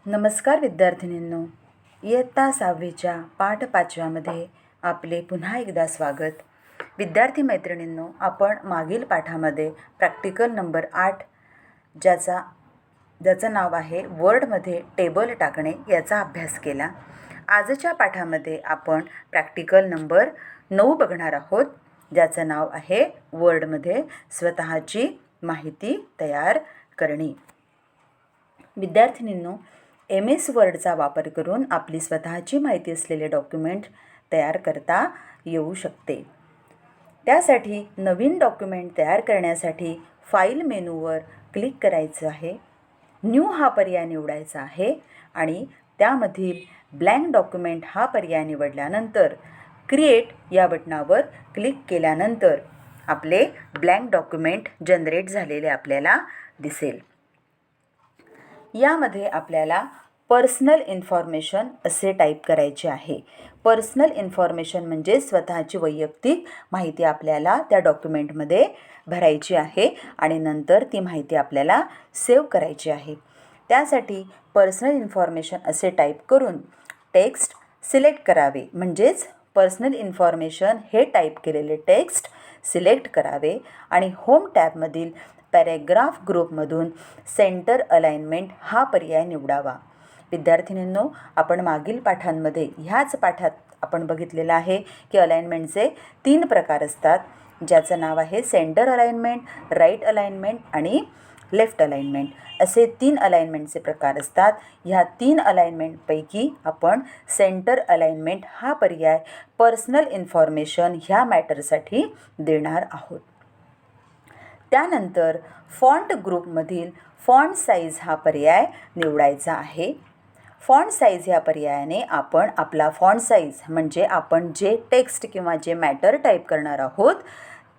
नमस्कार विद्यार्थिनींनो, इयत्ता 6वीच्या पाठ 5व्यामध्ये आपले पुन्हा एकदा स्वागत. विद्यार्थी मैत्रिणींनो, आपण मागील पाठामध्ये प्रॅक्टिकल नंबर 8 ज्याचं नाव आहे वर्डमध्ये टेबल टाकणे याचा अभ्यास केला. आजच्या पाठामध्ये आपण प्रॅक्टिकल नंबर 9 बघणार आहोत, ज्याचं नाव आहे वर्डमध्ये स्वतःची माहिती तयार करणे. विद्यार्थिनींनो, MS वर्डचा वापर करून आपली स्वतःची माहिती असलेले डॉक्युमेंट तयार करता येऊ शकते. त्यासाठी नवीन डॉक्युमेंट तयार करण्यासाठी फाईल मेनूवर क्लिक करायचं आहे. न्यू हा पर्याय निवडायचा आहे आणि त्यामधील ब्लँक डॉक्युमेंट हा पर्याय निवडल्यानंतर क्रिएट या बटनावर क्लिक केल्यानंतर आपले ब्लँक डॉक्युमेंट जनरेट झालेले आपल्याला दिसेल. यामध्ये आपल्याला पर्सनल इन्फॉर्मेशन असे टाईप करायचे आहे. पर्सनल इन्फॉर्मेशन म्हणजे स्वतःची वैयक्तिक माहिती आपल्याला त्या डॉक्युमेंटमध्ये भरायची आहे आणि नंतर ती माहिती आपल्याला सेव्ह करायची आहे. त्यासाठी पर्सनल इन्फॉर्मेशन असे टाईप करून टेक्स्ट सिलेक्ट करावे, म्हणजेच पर्सनल इन्फॉर्मेशन हे टाईप केलेले टेक्स्ट सिलेक्ट करावे आणि होम टॅबमधील पॅरेग्राफ ग्रुपमधून सेंटर अलाइनमेंट हा पर्याय निवडावा. विद्यार्थिनींनो, आपण मागील पाठांमध्ये ह्याच पाठात आपण बघितलेलं आहे की अलाइनमेंटचे 3 प्रकार असतात, ज्याचं नाव आहे सेंटर अलाइनमेंट, राईट अलाइनमेंट आणि लेफ्ट अलाइनमेंट. असे 3 अलाइनमेंटचे प्रकार असतात. ह्या 3 अलाइनमेंटपैकी आपण सेंटर अलाइनमेंट हा पर्याय पर्सनल इन्फॉर्मेशन ह्या मॅटरसाठी देणार आहोत. त्यानंतर फॉन्ट ग्रुपमधील फॉन्ट साईज हा पर्याय निवडायचा आहे. फॉन्ट साईज ह्या पर्यायाने आपण आपला फॉन्ट साईज म्हणजे आपण जे टेक्स्ट किंवा जे मॅटर टाईप करणार आहोत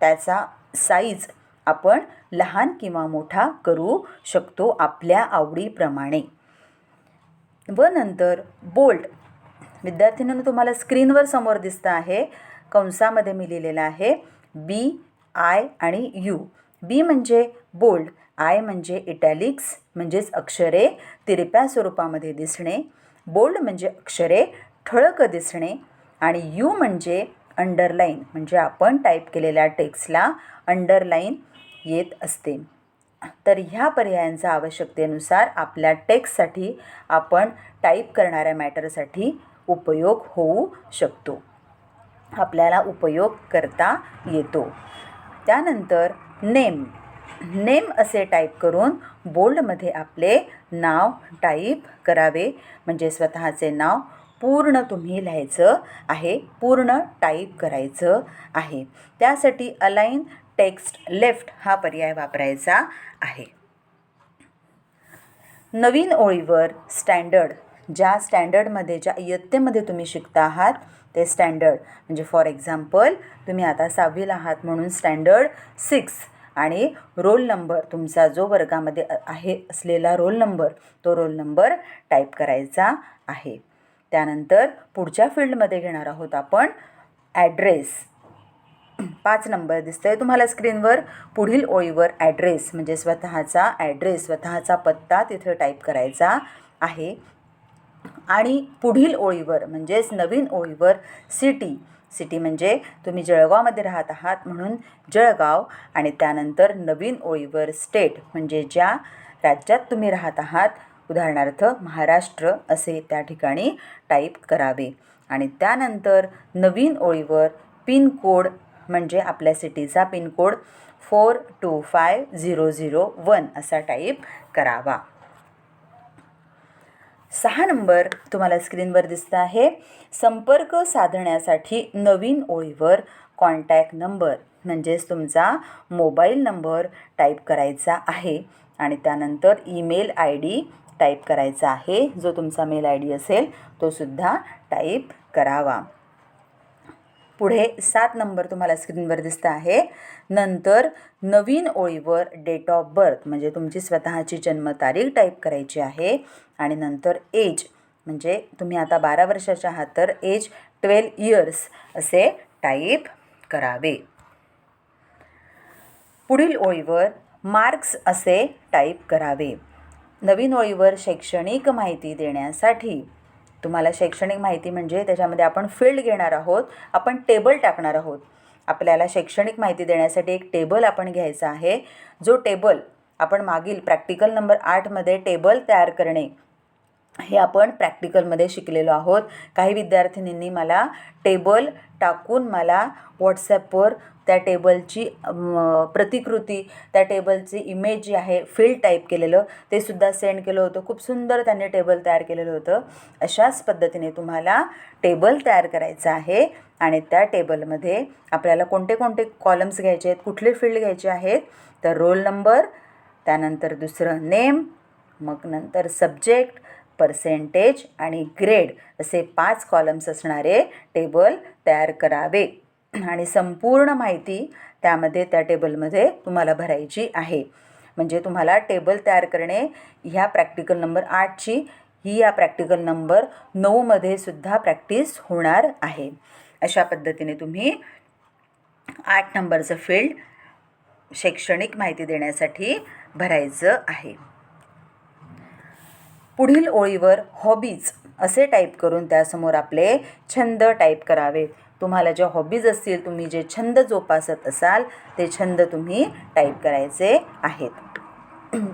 त्याचा साईज आपण लहान किंवा मोठा करू शकतो आपल्या आवडीप्रमाणे. व नंतर बोल्ड. विद्यार्थ्यांनो, तुम्हाला स्क्रीनवर समोर दिसतं आहे, कंसामध्ये मी लिहिलेलं आहे BI आणि U. B म्हणजे बोल्ड, I म्हणजे इटॅलिक्स म्हणजेच अक्षरे तिरप्या स्वरूपामध्ये दिसणे, बोल्ड म्हणजे अक्षरे ठळक दिसणे आणि U म्हणजे अंडरलाईन म्हणजे आपण टाईप केलेल्या टेक्स्टला अंडरलाईन येत असते. तर ह्या पर्यायांचा आवश्यकतेनुसार आपल्या टेक्स्टसाठी आपण टाईप करणाऱ्या मॅटरसाठी उपयोग होऊ शकतो, आपल्याला उपयोग करता येतो. त्यानंतर नेम असे टाईप करून बोल्डमध्ये आपले नाव टाईप करावे, म्हणजे स्वतःचे नाव पूर्ण तुम्ही लिहायचं आहे, पूर्ण टाईप करायचं आहे. त्यासाठी अलाइन टेक्स्ट लेफ्ट हा पर्याय वापरायचा आहे. नवीन ओळीवर स्टँडर्ड, ज्या स्टँडर्डमध्ये ज्या इयत्तेमध्ये तुम्ही शिकता आहात ते स्टँडर्ड, म्हणजे फॉर एक्झाम्पल तुम्ही आता 6वीला आहात म्हणून स्टँडर्ड 6 आणि रोल नंबर तुमचा जो वर्गामध्ये आहे असलेला रोल नंबर तो रोल नंबर टाईप करायचा आहे. त्यानंतर पुढच्या फील्डमध्ये घेणार आहोत आपण ॲड्रेस. 5 नंबर दिसतोय तुम्हाला स्क्रीनवर. पुढील ओळीवर ॲड्रेस म्हणजे स्वतःचा ॲड्रेस, स्वतःचा पत्ता तिथे टाईप करायचा आहे. आणि पुढील ओळीवर म्हणजेच नवीन ओळीवर सिटी म्हणजे तुम्ही जळगावमध्ये राहत आहात म्हणून जळगाव आणि त्यानंतर नवीन ओळीवर स्टेट म्हणजे ज्या राज्यात तुम्ही राहत आहात, उदाहरणार्थ महाराष्ट्र असे त्या ठिकाणी टाईप करावे. आणि त्यानंतर नवीन ओळीवर पिनकोड म्हणजे आपल्या सिटीचा पिनकोड 425001 असा टाईप करावा. 6 नंबर तुम्हाला स्क्रीनवर दिसतं आहे. संपर्क साधण्यासाठी नवीन ओळीवर कॉन्टॅक्ट नंबर म्हणजेच तुमचा मोबाईल नंबर टाईप करायचा आहे आणि त्यानंतर ईमेल ID टाईप करायचा आहे. जो तुमचा मेल ID असेल तो सुद्धा टाईप करावा. पुढे 7 नंबर तुम्हाला स्क्रीनवर दिसतं आहे. नंतर नवीन ओळीवर डेट ऑफ बर्थ म्हणजे तुमची स्वतःची जन्मतारीख टाईप करायची आहे आणि नंतर एज म्हणजे तुम्ही आता 12 वर्षाचे आहात तर एज 12 इयर्स असे टाईप करावे. पुढील ओळीवर मार्क्स असे टाईप करावे. नवीन ओळीवर शैक्षणिक माहिती देण्यासाठी तुम्हाला शैक्षणिक माहिती म्हणजे त्याच्यामध्ये आपण फील्ड घेणार आहोत, आपण टेबल टाकणार आहोत. आपल्याला शैक्षणिक माहिती देण्यासाठी एक टेबल आपण घ्यायचा आहे. जो टेबल आपण मागील प्रॅक्टिकल नंबर 8मध्ये टेबल तयार करणे हे आपण प्रॅक्टिकलमध्ये शिकलेलो आहोत. काही विद्यार्थिनींनी मला टेबल टाकून मला व्हॉट्सॲपवर त्या टेबलची प्रतिकृती, त्या टेबलची इमेज जी आहे, फील्ड टाईप केलेलं ते सुद्धा सेंड केलं होतं. खूप सुंदर त्यांनी टेबल तयार केलेलं होतं. अशाच पद्धतीने तुम्हाला टेबल तयार करायचं आहे आणि त्या टेबलमध्ये आपल्याला कोणते कोणते कॉलम्स घ्यायचे आहेत, कुठले फील्ड घ्यायचे आहेत, तर रोल नंबर, त्यानंतर दुसरं नेम, मग नंतर सब्जेक्ट, पर्सेंटेज आणि ग्रेड असे 5 कॉलम्स असणारे टेबल तयार करावे आणि संपूर्ण माहिती त्यामध्ये त्या टेबलमध्ये तुम्हाला भरायची आहे. म्हणजे तुम्हाला टेबल तयार करणे ह्या प्रॅक्टिकल नंबर 8ची ही या प्रॅक्टिकल नंबर 9मध्ये सुद्धा प्रॅक्टिस होणार आहे. अशा पद्धतीने तुम्ही 8 नंबरचं फील्ड शैक्षणिक माहिती देण्यासाठी भरायचं आहे. पुढील ओळीवर हॉबीज असे टाईप करून त्यासमोर आपले छंद टाईप करावे. तुम्हाला ज्या हॉबीज असतील, तुम्ही जे छंद जोपासत असाल ते छंद तुम्ही टाईप करायचे आहेत.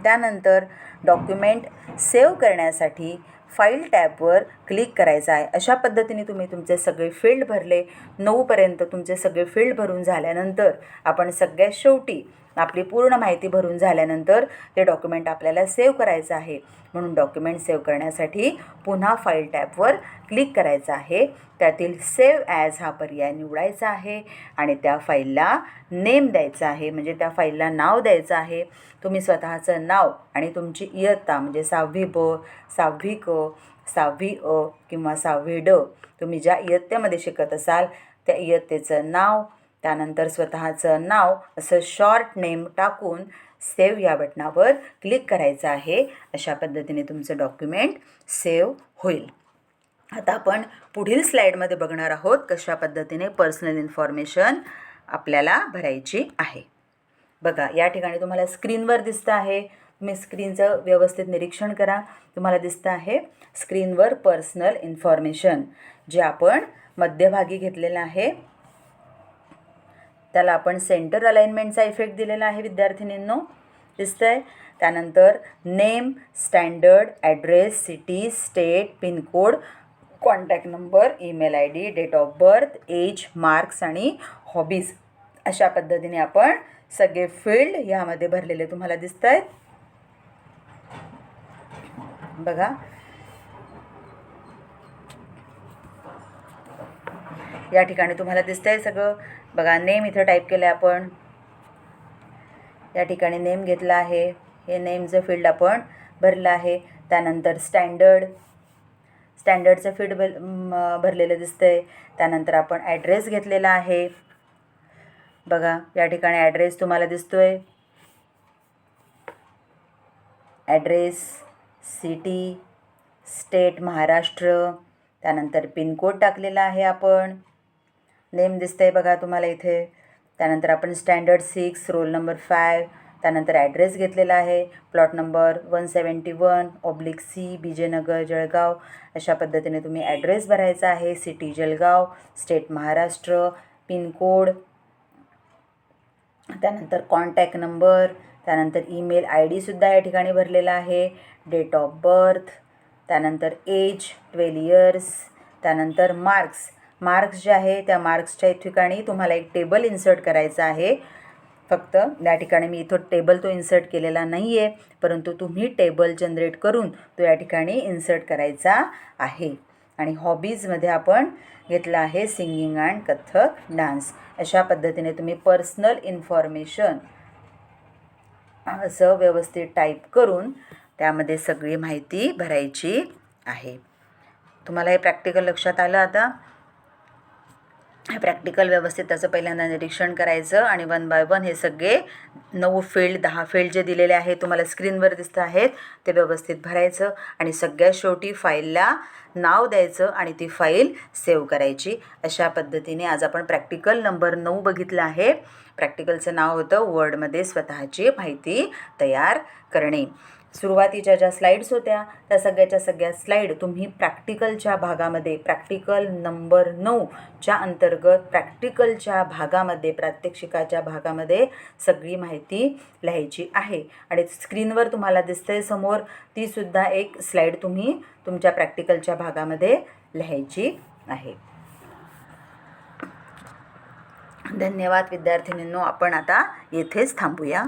त्यानंतर डॉक्युमेंट सेव्ह करण्यासाठी फाईल टॅबवर क्लिक करायचं आहे. अशा पद्धतीने तुम्ही तुमचे सगळे फील्ड भरले. 9पर्यंत तुमचे सगळे फील्ड भरून झाल्यानंतर आपण सगळ्यात शेवटी आपली पूर्ण माहिती भरून झाल्यानंतर ते डॉक्युमेंट आपल्याला सेव्ह करायचं आहे. म्हणून डॉक्युमेंट सेव्ह करण्यासाठी पुन्हा फाईल टॅबवर क्लिक करायचं आहे. त्यातील सेव्ह ॲज हा पर्याय निवडायचा आहे आणि त्या फाईलला नेम द्यायचा आहे, म्हणजे त्या फाईलला नाव द्यायचं आहे. तुम्ही स्वतःचं नाव आणि तुमची इयत्ता म्हणजे 6वी ब, 6वी क, 6वी अ किंवा 6वी ड, तुम्ही ज्या इयत्तेमध्ये शिकत असाल त्या इयत्तेचं नाव, त्यानंतर स्वतःचं नाव असं शॉर्ट नेम टाकून सेव्ह या बटनावर क्लिक करायचं आहे. अशा पद्धतीने तुमचं डॉक्युमेंट सेव्ह होईल. आता आपण पुढील स्लाईडमध्ये बघणार आहोत कशा पद्धतीने पर्सनल इन्फॉर्मेशन आपल्याला भरायची आहे. बघा, या ठिकाणी तुम्हाला स्क्रीनवर दिसतं आहे. तुम्ही स्क्रीनचं व्यवस्थित निरीक्षण करा. तुम्हाला दिसतं आहे स्क्रीनवर पर्सनल इन्फॉर्मेशन, जे आपण मध्यभागी घेतलेलं आहे. त्याला आपण सेंटर अलाइनमेंटचा इफेक्ट दिलेला आहे विद्यार्थिनींनो, दिसतंय. त्यानंतर name, standard, address, city, state, pin code, contact number, email ID, date of birth, age, marks आणि हॉबीज अशा पद्धतीने आपण सगळे फील्ड ह्यामध्ये भरलेले तुम्हाला दिसत आहेत. बघा, या ठिकाणी तुम्हाला दिसतंय सगळं. बघा, नेम इथं टाईप केलं आहे आपण. या ठिकाणी नेम घेतला आहे. हे नेमचं फील्ड आपण भरलं आहे. त्यानंतर स्टँडर्डचं फील्ड भरलेलं दिसतंय. त्यानंतर आपण ॲड्रेस घेतलेला आहे. बघा, या ठिकाणी ॲड्रेस तुम्हाला दिसतोय. ॲड्रेस, सिटी, स्टेट महाराष्ट्र, त्यानंतर पिनकोड टाकलेला आहे आपण. नेम दिसतंय बघा तुम्हाला इथे. त्यानंतर आपण स्टँडर्ड 6, रोल नंबर 5, त्यानंतर ॲड्रेस घेतलेला आहे. Plot number 171/C, BJ Nagar, Jalgaon. अशा पद्धतीने तुम्ही ॲड्रेस भरायचा आहे. City Jalgaon, state Maharashtra, pincode, त्यानंतर कॉन्टॅक्ट नंबर, त्यानंतर ईमेल ID सुद्धा या ठिकाणी भरलेला आहे. डेट ऑफ बर्थ, त्यानंतर एज 12 इयर्स, त्यानंतर मार्क्स जे आहे त्या मार्क्सच्या ठिकाणी तुम्हाला एक टेबल इन्सर्ट करायचा आहे. फक्त या ठिकाणी मी इथं टेबल तो इन्सर्ट केलेला नाही आहे, परंतु तुम्ही टेबल जनरेट करून तो या ठिकाणी इन्सर्ट करायचा आहे. आणि हॉबीजमध्ये आपण घेतला आहे सिंगिंग अँड कथ्थक डान्स. अशा पद्धतीने तुम्ही पर्सनल इन्फॉर्मेशन असं व्यवस्थित टाईप करून त्यामध्ये सगळी माहिती भरायची आहे. तुम्हाला हे प्रॅक्टिकल लक्षात आलं. आता हे प्रॅक्टिकल व्यवस्थित त्याचं पहिल्यांदा निरीक्षण करायचं आणि 1 बाय 1 हे सगळे 9 फील्ड 10 फील्ड जे दिलेले आहेत तुम्हाला स्क्रीनवर दिसत आहेत ते व्यवस्थित भरायचं आणि सगळ्यात शेवटी फाईलला नाव द्यायचं आणि ती फाईल सेव्ह करायची. अशा पद्धतीने आज आपण प्रॅक्टिकल नंबर 9 बघितलं आहे. प्रॅक्टिकलचं नाव होतं वर्डमध्ये स्वतःची माहिती तयार करणे. सुरुवातीच्या ज्या स्लाईड्स होत्या त्या सगळ्या स्लाईड तुम्ही प्रॅक्टिकलच्या भागामध्ये, प्रॅक्टिकल नंबर 9च्या अंतर्गत प्रॅक्टिकलच्या भागामध्ये, प्रात्यक्षिकाच्या भागामध्ये सगळी माहिती लिहायची आहे. आणि स्क्रीनवर तुम्हाला दिसतंय समोर तीसुद्धा एक स्लाईड तुम्ही तुमच्या प्रॅक्टिकलच्या भागामध्ये लिहायची आहे. धन्यवाद विद्यार्थिनींनो. आपण आता येथेच थांबूया.